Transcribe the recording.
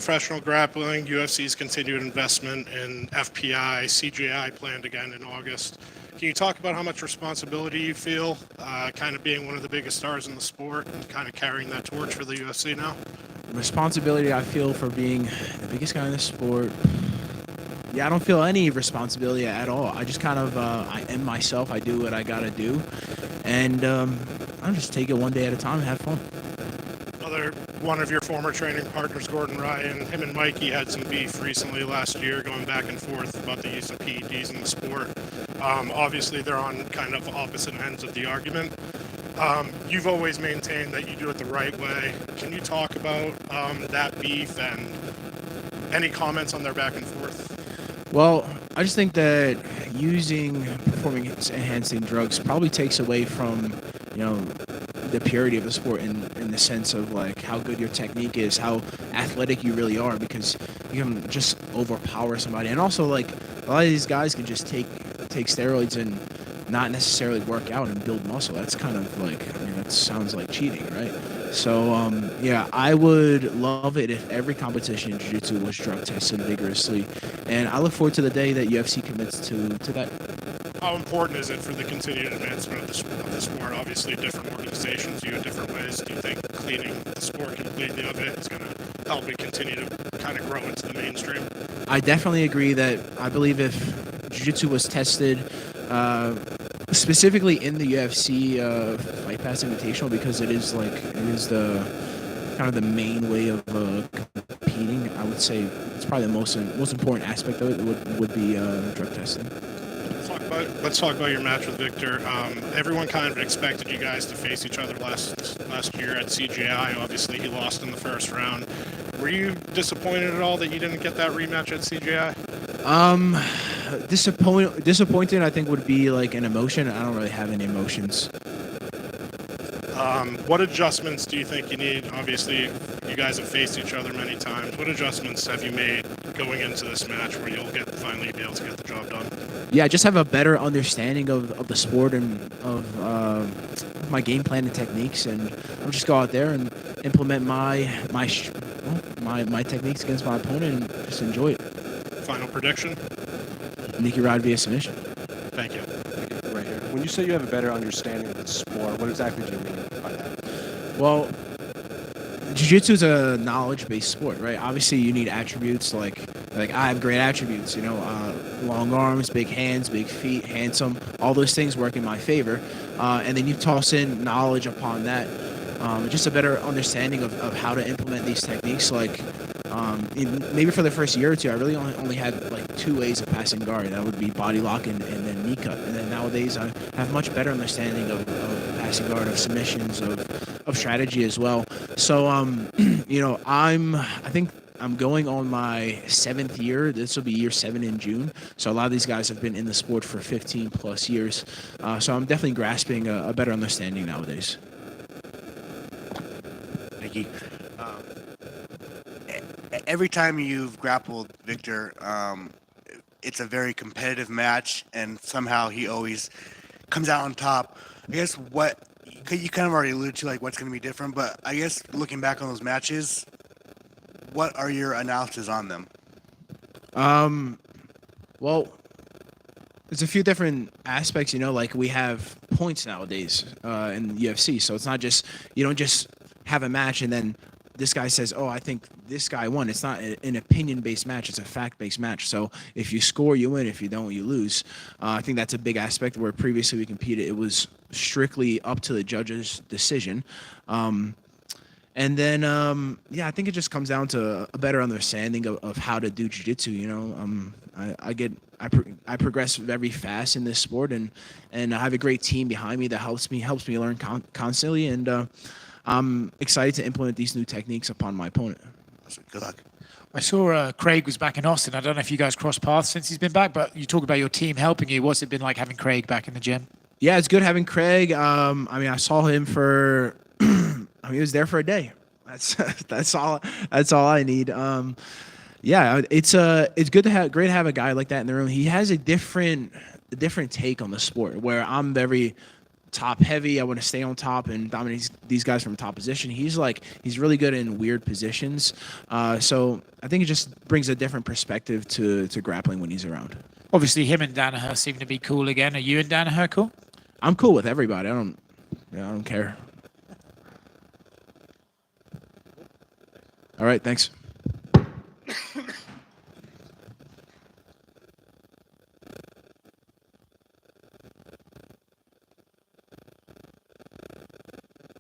Professional grappling, UFC's continued investment in FPI, CGI planned again in August. Can you talk about how much responsibility you feel, kind of being one of the biggest stars in the sport and kind of carrying that torch for the UFC now? Responsibility I feel for being the biggest guy in the sport. Yeah, I don't feel any responsibility at all. I just kind of I am myself. I do what I gotta do, and I just take it one day at a time and have fun. Another one of your former training partners, Gordon Ryan, him and Mikey had some beef recently last year, going back and forth about the use of PEDs in the sport. Obviously, they're on kind of opposite ends of the argument. You've always maintained that you do it the right way. Can you talk about that beef and any comments on their back and forth? Well, I just think that using performance enhancing drugs probably takes away from, you know, the purity of the sport in the sense of like how good your technique is, how athletic you really are, because you can just overpower somebody. And also, like, a lot of these guys can just take steroids and not necessarily work out and build muscle. That's kind of like, I mean, that sounds like cheating, right? So, yeah, I would love it if every competition in jiu-jitsu was drug tested vigorously. And I look forward to the day that UFC commits to that. How important is it for the continued advancement of the sport? Obviously, different organizations view it different ways. Do you think cleaning the sport completely of it is going to help it continue to kind of grow into the mainstream? I definitely agree that I believe if jiu-jitsu was tested specifically in the UFC Fight Pass Invitational, because it is the kind of the main way of competing, I would say it's probably the most important aspect of it would be drug testing. Let's talk about your match with Victor. Everyone kind of expected you guys to face each other last year at CGI. Obviously, he lost in the first round. Were you disappointed at all that you didn't get that rematch at CGI? Disappointed, I think, would be like an emotion. I don't really have any emotions. What adjustments do you think you need? Obviously, you guys have faced each other many times. What adjustments have you made going into this match where you'll finally be able to get the job done? Yeah, just have a better understanding of the sport and of my game plan and techniques, and I'll just go out there and implement my techniques against my opponent and just enjoy it. Final prediction? Nicky Rodriguez via submission. Thank you. Right here. When you say you have a better understanding of the sport, what exactly do you mean by that? Well, jiu-jitsu is a knowledge-based sport, right? Obviously, you need attributes like I have great attributes, long arms, big hands, big feet, handsome. All those things work in my favor, and then you toss in knowledge upon that, just a better understanding of how to implement these techniques. Like maybe for the first year or two, I really only had like two ways of passing guard. That would be body lock and then knee cut. And then nowadays, I have much better understanding of passing guard, of submissions, of strategy as well. So, I think I'm going on my 7th year. This will be year 7 in June. So a lot of these guys have been in the sport for 15 plus years. So I'm definitely grasping a better understanding nowadays. Nicky, every time you've grappled Victor, it's a very competitive match, and somehow he always comes out on top. I guess what you kind of already alluded to, like what's going to be different, but I guess looking back on those matches, what are your analysis on them? Well, there's a few different aspects, like we have points nowadays in the UFC. So it's not just, you don't just have a match and then this guy says, oh, I think this guy won. It's not an opinion-based match. It's a fact-based match. So if you score, you win. If you don't, you lose. I think that's a big aspect where previously we competed. It was strictly up to the judge's decision. And then, I think it just comes down to a better understanding of how to do jiu-jitsu. I progress very fast in this sport, and I have a great team behind me that helps me learn constantly, and I'm excited to implement these new techniques upon my opponent. Good luck. I saw Craig was back in Austin. I don't know if you guys crossed paths since he's been back, but you talk about your team helping you. What's it been like having Craig back in the gym? Yeah, it's good having Craig. I saw him for he was there for a day. That's all I need. It's good to have great to have a guy like that in the room. He has a different take on the sport, where I'm very top heavy. I want to stay on top and dominate these guys from top position. He's really good in weird positions. So I think it just brings a different perspective to grappling when he's around. Obviously, him and Danaher seem to be cool again. Are you and Danaher cool? I'm cool with everybody. I don't care. All right, thanks.